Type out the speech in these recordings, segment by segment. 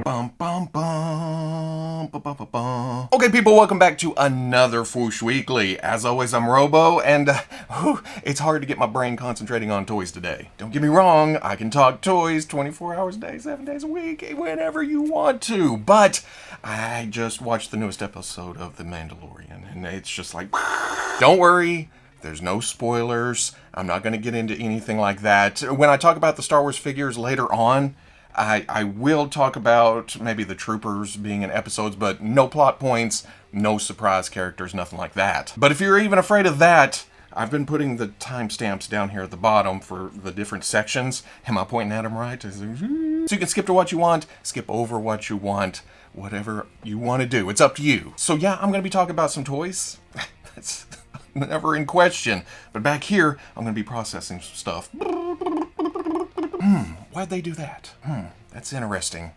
Bum, bum, bum, bum, bum, bum, bum. Okay, people, welcome back to another Fwoosh Weekly. As always, I'm Robo, and it's hard to get my brain concentrating on toys today. Don't get me wrong, I can talk toys 24 hours a day, 7 days a week, whenever you want to, but I just watched the newest episode of The Mandalorian, and it's just like, don't worry. There's no spoilers. I'm not going to get into anything like that. When I talk about the Star Wars figures later on, I will talk about maybe the troopers being in episodes, but no plot points, no surprise characters, nothing like that. But if you're even afraid of that, I've been putting the timestamps down here at the bottom for the different sections. Am I pointing at them right? So you can skip to what you want, skip over what you want, whatever you want to do. It's up to you. So yeah, I'm going to be talking about some toys. That's never in question. But back here, I'm going to be processing some stuff. Why'd they do that? That's interesting.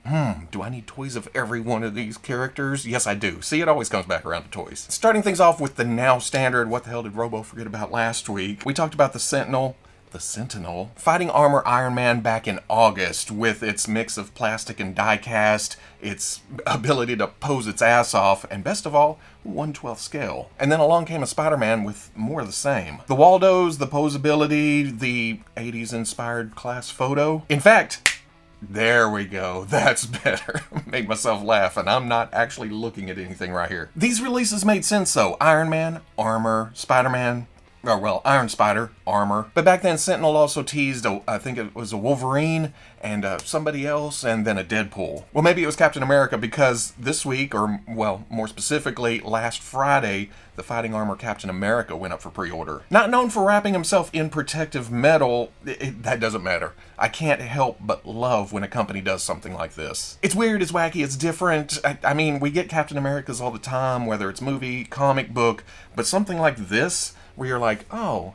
Do I need toys of every one of these characters? Yes, I do. See, it always comes back around to toys. Starting things off with the now standard, what the hell did Robo forget about last week? We talked about the Sentinel. The Sentinel. Fighting armor Iron Man back in August with its mix of plastic and die-cast, its ability to pose its ass off, and best of all, 1/12 scale. And then along came a Spider-Man with more of the same. The Waldos, the posability, the 80s inspired class photo. In fact, there we go. That's better. Made myself laugh, and I'm not actually looking at anything right here. These releases made sense though. Iron Man, armor, Spider-Man, oh, well, Iron Spider, armor. But back then, Sentinel also teased, I think it was a Wolverine, and somebody else, and then a Deadpool. Well, maybe it was Captain America, because this week, or, well, more specifically, last Friday, the fighting armor Captain America went up for pre-order. Not known for wrapping himself in protective metal, that doesn't matter. I can't help but love when a company does something like this. It's weird, it's wacky, it's different. I mean, we get Captain Americas all the time, whether it's movie, comic book, but something like this, where you're like, oh,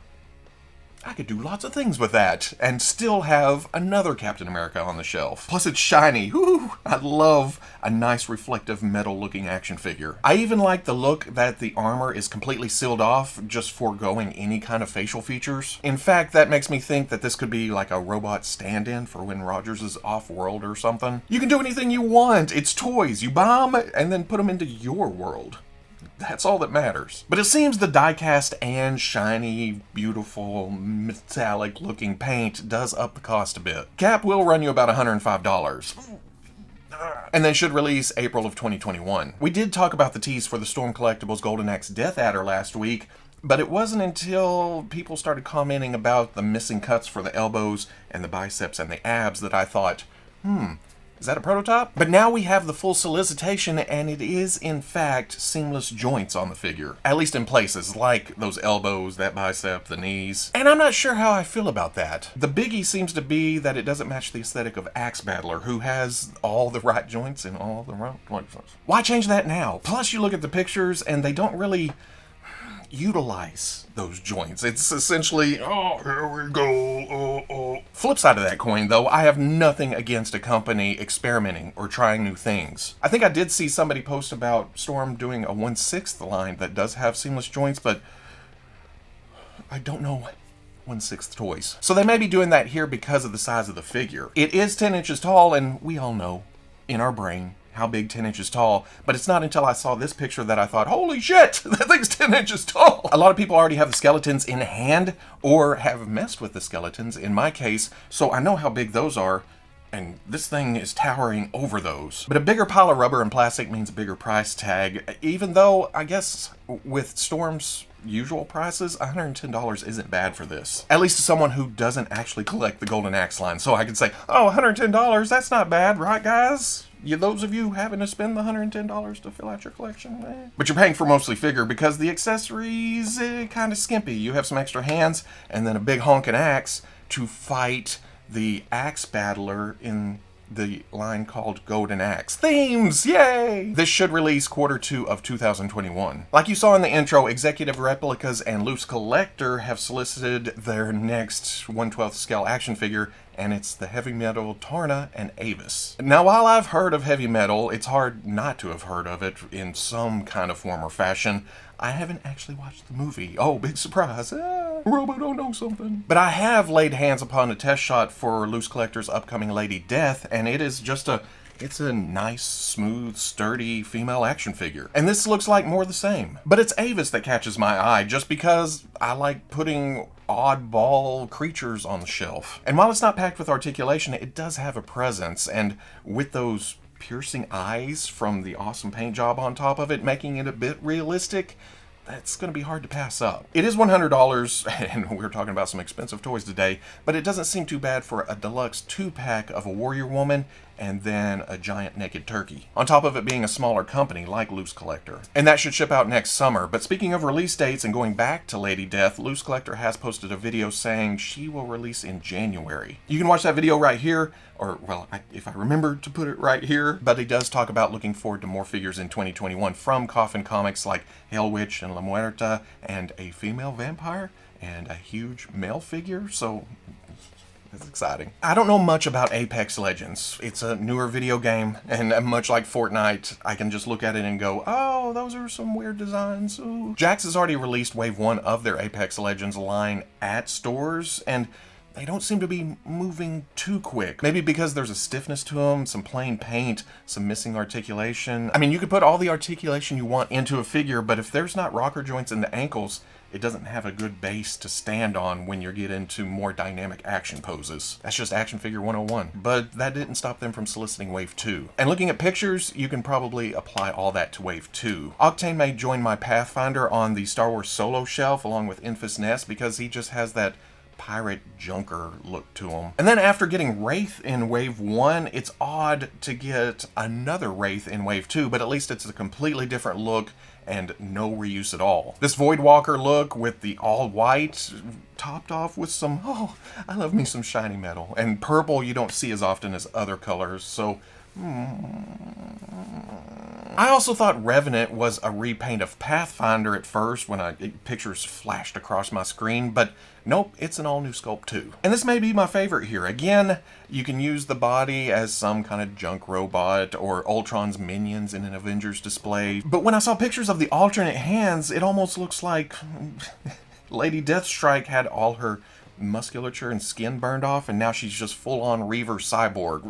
I could do lots of things with that and still have another Captain America on the shelf. Plus it's shiny. Woo! I love a nice reflective metal looking action figure. I even like the look that the armor is completely sealed off, just foregoing any kind of facial features. In fact, that makes me think that this could be like a robot stand-in for when Rogers is off-world or something. You can do anything you want. It's toys. You buy them and then put them into your world. That's all that matters. But it seems the die-cast and shiny, beautiful, metallic-looking paint does up the cost a bit. Cap will run you about $105. And then should release April of 2021. We did talk about the tease for the Storm Collectibles Golden Axe Death Adder last week, but it wasn't until people started commenting about the missing cuts for the elbows and the biceps and the abs that I thought, is that a prototype? But now we have the full solicitation, and it is, in fact, seamless joints on the figure. At least in places, like those elbows, that bicep, the knees. And I'm not sure how I feel about that. The biggie seems to be that it doesn't match the aesthetic of Axe Battler, who has all the right joints in all the right places. Why change that now? Plus, you look at the pictures, and they don't really utilize those joints. It's essentially, oh, here we go, Flip side of that coin, though, I have nothing against a company experimenting or trying new things. I think I did see somebody post about Storm doing a 1/6 line that does have seamless joints, but I don't know 1/6 toys. So they may be doing that here because of the size of the figure. It is 10 inches tall, and we all know, in our brain, how big 10 inches tall, but it's not until I saw this picture that I thought, holy shit, that thing's 10 inches tall. A lot of people already have the skeletons in hand or have messed with the skeletons, in my case, so I know how big those are, and this thing is towering over those. But a bigger pile of rubber and plastic means a bigger price tag, even though, I guess, with Storm's usual prices, $110 isn't bad for this. At least to someone who doesn't actually collect the Golden Axe line, so I could say, oh, $110, that's not bad, right guys? Those of you having to spend the $110 to fill out your collection, But you're paying for mostly figure because the accessories, kind of skimpy. You have some extra hands and then a big honking axe to fight the Axe Battler in the line called Golden Axe. Themes! Yay! This should release Q2 of 2021. Like you saw in the intro, Executive Replicas and LooseCollector have solicited their next 1/12 scale action figure, and it's the heavy metal Taaran and Avis. Now, while I've heard of heavy metal, it's hard not to have heard of it in some kind of form or fashion. I haven't actually watched the movie. Oh, big surprise. Robo don't know something. But I have laid hands upon a test shot for LooseCollector's upcoming Lady Death, and it is just a It's a nice, smooth, sturdy female action figure. And this looks like more the same. But it's Avis that catches my eye just because I like putting oddball creatures on the shelf. And while it's not packed with articulation, it does have a presence, and with those piercing eyes from the awesome paint job on top of it, making it a bit realistic, that's going to be hard to pass up. It is $100, and we're talking about some expensive toys today, but it doesn't seem too bad for a deluxe 2-pack of a warrior woman and then a giant naked turkey. On top of it being a smaller company like LooseCollector. And that should ship out next summer. But speaking of release dates and going back to Lady Death, LooseCollector has posted a video saying she will release in January. You can watch that video right here, or well, if I remember to put it right here, but he does talk about looking forward to more figures in 2021 from Coffin Comics like Hell Witch and La Muerta, and a female vampire, and a huge male figure, so that's exciting. I don't know much about Apex Legends. It's a newer video game, and much like Fortnite, I can just look at it and go, oh, those are some weird designs. Ooh. Jakks has already released Wave 1 of their Apex Legends line at stores, and they don't seem to be moving too quick. Maybe because there's a stiffness to them, some plain paint, some missing articulation. I mean, you could put all the articulation you want into a figure, but if there's not rocker joints in the ankles, it doesn't have a good base to stand on when you get into more dynamic action poses. That's just Action Figure 101. But that didn't stop them from soliciting Wave 2. And looking at pictures, you can probably apply all that to Wave 2. Octane may join my Pathfinder on the Star Wars Solo shelf along with Infus Nest because he just has that pirate junker look to him. And then after getting Wraith in Wave 1, it's odd to get another Wraith in Wave 2, but at least it's a completely different look and no reuse at all. This Voidwalker look with the all white topped off with some, oh, I love me some shiny metal. And purple you don't see as often as other colors, so I also thought Revenant was a repaint of Pathfinder at first when pictures flashed across my screen, but nope, it's an all-new sculpt too. And this may be my favorite here. Again, you can use the body as some kind of junk robot or Ultron's minions in an Avengers display, but when I saw pictures of the alternate hands, it almost looks like Lady Deathstrike had all her musculature and skin burned off, and now she's just full-on Reaver cyborg.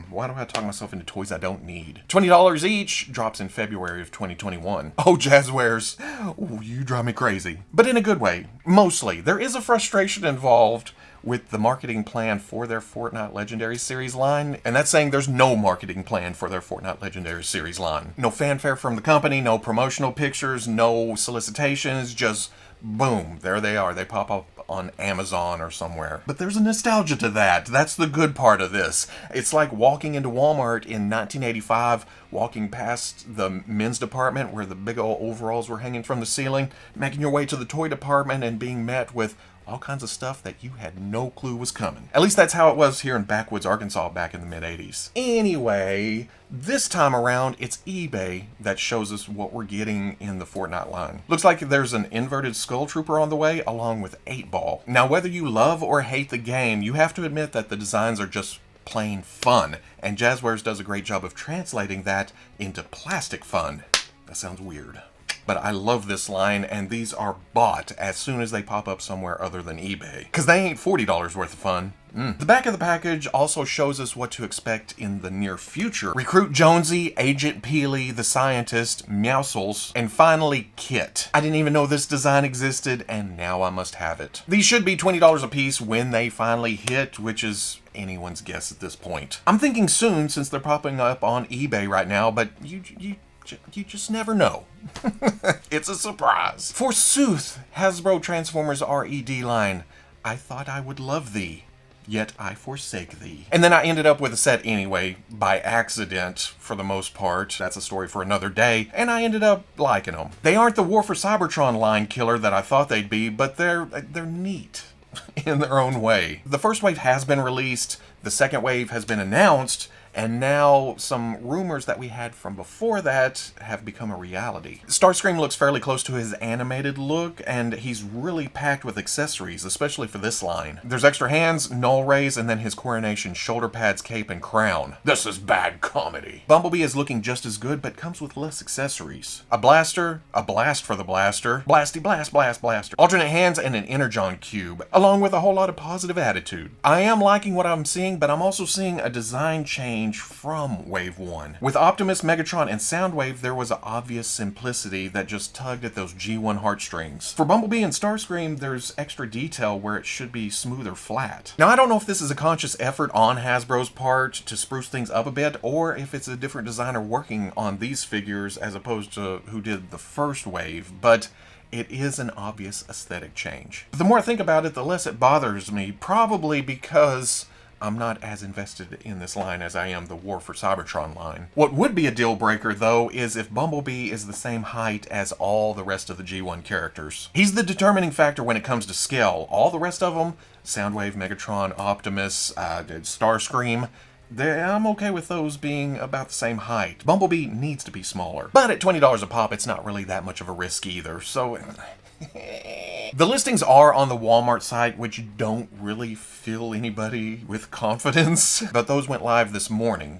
Why do I talk myself into toys I don't need? $20 each, drops in February of 2021. Oh, Jazwares, oh, you drive me crazy. But in a good way, mostly. There is a frustration involved with the marketing plan for their Fortnite Legendary Series line, and that's saying there's no marketing plan for their Fortnite Legendary Series line. No fanfare from the company, no promotional pictures, no solicitations, just boom, there they are. They pop up on Amazon or somewhere. But there's a nostalgia to that. That's the good part of this. It's like walking into Walmart in 1985, walking past the men's department where the big old overalls were hanging from the ceiling, making your way to the toy department and being met with all kinds of stuff that you had no clue was coming. At least that's how it was here in Backwoods, Arkansas back in the mid-80s. Anyway, this time around, it's eBay that shows us what we're getting in the Fortnite line. Looks like there's an inverted Skull Trooper on the way, along with 8-Ball. Now, whether you love or hate the game, you have to admit that the designs are just plain fun, and Jazwares does a great job of translating that into plastic fun. That sounds weird. But I love this line, and these are bought as soon as they pop up somewhere other than eBay. Because they ain't $40 worth of fun. The back of the package also shows us what to expect in the near future. Recruit Jonesy, Agent Peely, the Scientist, Meowscles, and finally Kit. I didn't even know this design existed, and now I must have it. These should be $20 a piece when they finally hit, which is anyone's guess at this point. I'm thinking soon, since they're popping up on eBay right now, but you just never know. It's a surprise. Forsooth, Hasbro Transformers R.E.D. line. I thought I would love thee, yet I forsake thee. And then I ended up with a set anyway, by accident, for the most part. That's a story for another day, and I ended up liking them. They aren't the War for Cybertron line killer that I thought they'd be, but they're neat in their own way. The first wave has been released, the second wave has been announced, and now some rumors that we had from before that have become a reality. Starscream looks fairly close to his animated look, and he's really packed with accessories, especially for this line. There's extra hands, null rays, and then his coronation, shoulder pads, cape, and crown. This is bad comedy. Bumblebee is looking just as good, but comes with less accessories. A blaster, a blast for the blaster, blasty blast, blast, blaster. Alternate hands and an Energon cube, along with a whole lot of positive attitude. I am liking what I'm seeing, but I'm also seeing a design change change from Wave 1. With Optimus, Megatron, and Soundwave, there was an obvious simplicity that just tugged at those G1 heartstrings. For Bumblebee and Starscream, there's extra detail where it should be smooth or flat. Now, I don't know if this is a conscious effort on Hasbro's part to spruce things up a bit, or if it's a different designer working on these figures as opposed to who did the first wave, but it is an obvious aesthetic change. The more I think about it, the less it bothers me, probably because I'm not as invested in this line as I am the War for Cybertron line. What would be a deal breaker, though, is if Bumblebee is the same height as all the rest of the G1 characters. He's the determining factor when it comes to scale. All the rest of them, Soundwave, Megatron, Optimus, Starscream, I'm okay with those being about the same height. Bumblebee needs to be smaller. But at $20 a pop, it's not really that much of a risk either, so the listings are on the Walmart site, which don't really fill anybody with confidence, but those went live this morning,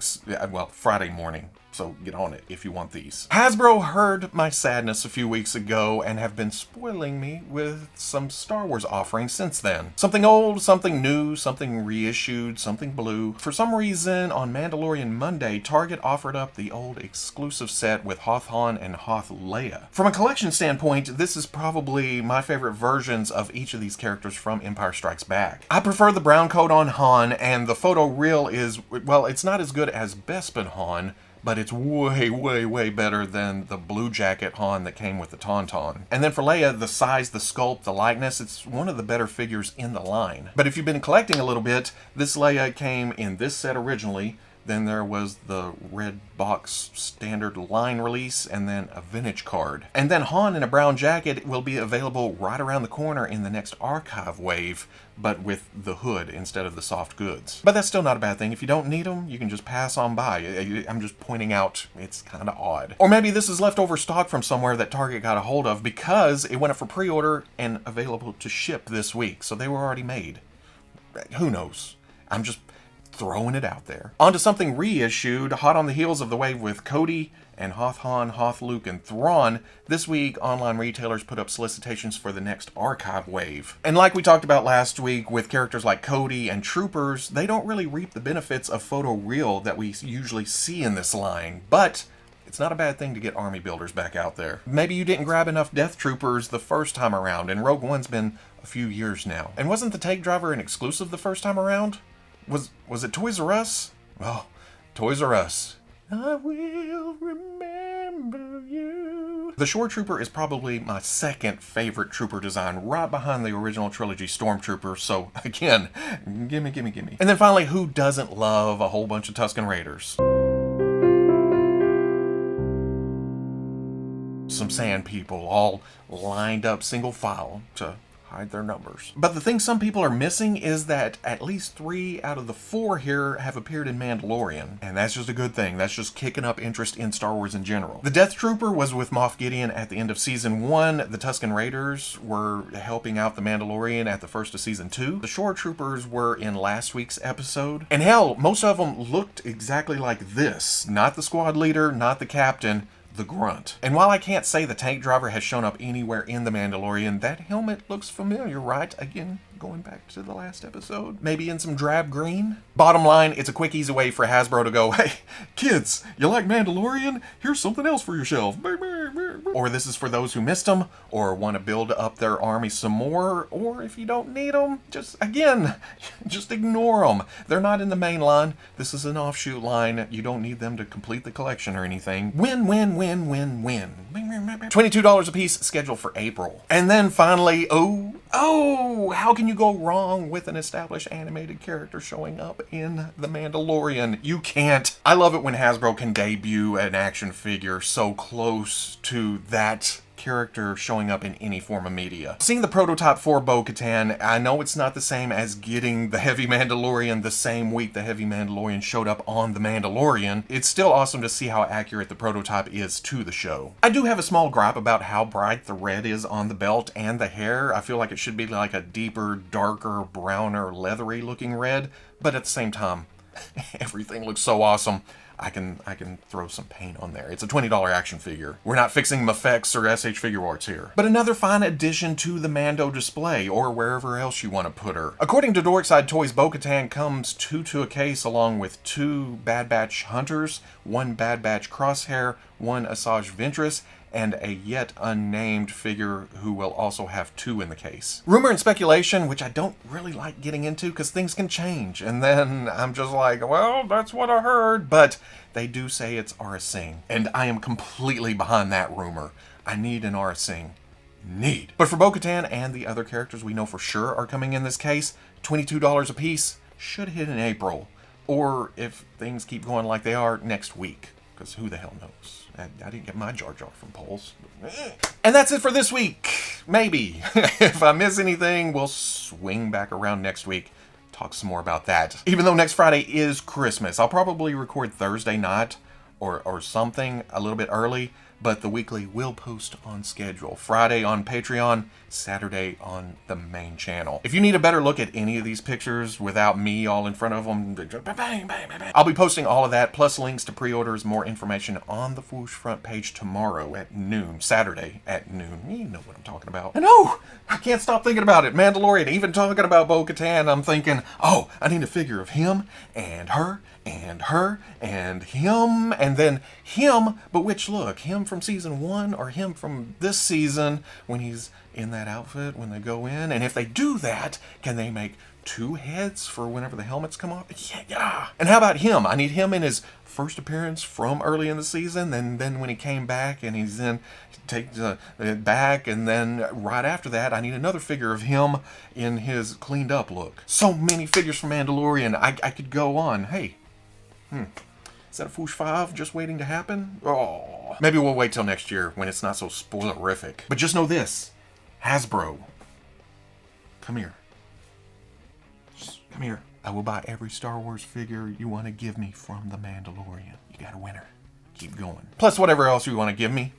well, Friday morning. So get on it if you want these. Hasbro heard my sadness a few weeks ago and have been spoiling me with some Star Wars offerings since then. Something old, something new, something reissued, something blue. For some reason, on Mandalorian Monday, Target offered up the old exclusive set with Hoth Han and Hoth Leia. From a collection standpoint, this is probably my favorite versions of each of these characters from Empire Strikes Back. I prefer the brown coat on Han, and the photo reel is, well, it's not as good as Bespin Han, but it's way, way, way better than the blue jacket Han that came with the Tauntaun. And then for Leia, the size, the sculpt, the likeness, it's one of the better figures in the line. But if you've been collecting a little bit, this Leia came in this set originally, then there was the red box standard line release, and then a vintage card. And then Han in a brown jacket will be available right around the corner in the next archive wave, but with the hood instead of the soft goods. But that's still not a bad thing. If you don't need them, you can just pass on by. I'm just pointing out it's kind of odd. Or maybe this is leftover stock from somewhere that Target got a hold of because it went up for pre-order and available to ship this week, so they were already made. Who knows? I'm just throwing it out there. Onto something reissued, hot on the heels of the wave with Cody and Hoth Han, Hoth Luke, and Thrawn. This week, online retailers put up solicitations for the next archive wave. And like we talked about last week with characters like Cody and Troopers, they don't really reap the benefits of photo real that we usually see in this line, but it's not a bad thing to get army builders back out there. Maybe you didn't grab enough Death Troopers the first time around, and Rogue One's been a few years now. And wasn't the Tank Driver an exclusive the first time around? Was it Toys R Us? Well, Toys R Us. I will remember you. The Shore Trooper is probably my second favorite trooper design, right behind the original trilogy Stormtrooper, so again, gimme, gimme, gimme. And then finally, who doesn't love a whole bunch of Tusken Raiders? Some sand people all lined up single file to hide their numbers. But the thing some people are missing is that at least 3 out of the 4 here have appeared in Mandalorian, and that's just a good thing. That's just kicking up interest in Star Wars in general. The Death Trooper was with Moff Gideon at the end of Season 1. The Tusken Raiders were helping out the Mandalorian at the first of Season 2. The Shore Troopers were in last week's episode. And hell, most of them looked exactly like this. Not the squad leader, not the captain, the Grunt. And while I can't say the Tank Driver has shown up anywhere in The Mandalorian, that helmet looks familiar, right? Again, going back to the last episode. Maybe in some drab green? Bottom line, it's a quick, easy way for Hasbro to go, hey, kids, you like Mandalorian? Here's something else for your shelf. Or this is for those who missed them, or want to build up their army some more, or if you don't need them, just ignore them. They're not in the main line. This is an offshoot line. You don't need them to complete the collection or anything. Win, win, win, win, win. $22 a piece, scheduled for April. And then finally, how can you go wrong with an established animated character showing up in The Mandalorian? You can't. I love it when Hasbro can debut an action figure so close to that character showing up in any form of media. Seeing the prototype for Bo-Katan, I know it's not the same as getting the Heavy Mandalorian the same week the Heavy Mandalorian showed up on The Mandalorian. It's still awesome to see how accurate the prototype is to the show. I do have a small gripe about how bright the red is on the belt and the hair. I feel like it should be like a deeper, darker, browner, leathery looking red, but at the same time, Everything looks so awesome. I can throw some paint on there. It's a $20 action figure. We're not fixing Mafex or SH Figure Arts here. But another fine addition to the Mando display, or wherever else you want to put her. According to Dorkside Toys, Bo-Katan comes two to a case along with 2 Bad Batch Hunters, 1 Bad Batch Crosshair, 1 Asajj Ventress, and a yet unnamed figure who will also have 2 in the case. Rumor and speculation, which I don't really like getting into because things can change. And then I'm just like, well, that's what I heard. But they do say it's Aura Singh. And I am completely behind that rumor. I need an Aura Singh. Need. But for Bo-Katan and the other characters we know for sure are coming in this case, $22 a piece should hit in April. Or if things keep going like they are, next week. Because who the hell knows? I didn't get my Jar Jar from polls. And that's it for this week. Maybe. If I miss anything, we'll swing back around next week. Talk some more about that. Even though next Friday is Christmas, I'll probably record Thursday night or something a little bit early. But the weekly will post on schedule. Friday on Patreon, Saturday on the main channel. If you need a better look at any of these pictures without me all in front of them, I'll be posting all of that, plus links to pre-orders, more information on the Fwoosh front page tomorrow at noon, Saturday at noon. You know what I'm talking about. And oh, I can't stop thinking about it. Mandalorian, even talking about Bo-Katan, I'm thinking, oh, I need a figure of him and her and her and him and then him, but which look? Him from season 1 or him from this season when he's in that outfit when they go in? And if they do that, can they make 2 heads for whenever the helmets come off? Yeah. And how about him? I need him in his first appearance from early in the season, and then when he came back and he's in, takes it back, and then right after that, I need another figure of him in his cleaned up look. So many figures from Mandalorian. I could go on. Hey. Is that a Fwoosh 5 just waiting to happen? Oh. Maybe we'll wait till next year when it's not so spoilerific. But just know this. Hasbro. Come here. Just come here. I will buy every Star Wars figure you want to give me from The Mandalorian. You got a winner. Keep going. Plus whatever else you want to give me.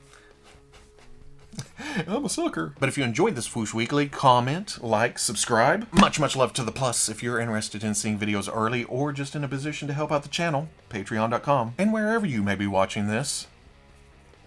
I'm a sucker. But if you enjoyed this Fwoosh Weekly, comment, like, subscribe. Much love to the plus if you're interested in seeing videos early or just in a position to help out the channel, patreon.com. And wherever you may be watching this,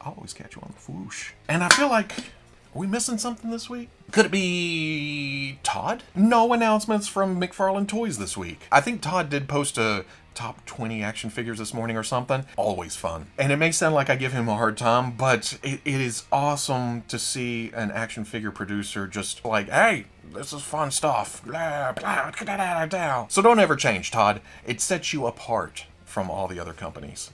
I'll always catch you on the Fwoosh. And I feel like, are we missing something this week? Could it be Todd? No announcements from McFarlane Toys this week. I think Todd did post a top 20 action figures this morning or something. Always fun. And it may sound like I give him a hard time, but it is awesome to see an action figure producer just like, hey, this is fun stuff. Blah, blah, blah, blah, blah. So don't ever change, Todd. It sets you apart from all the other companies.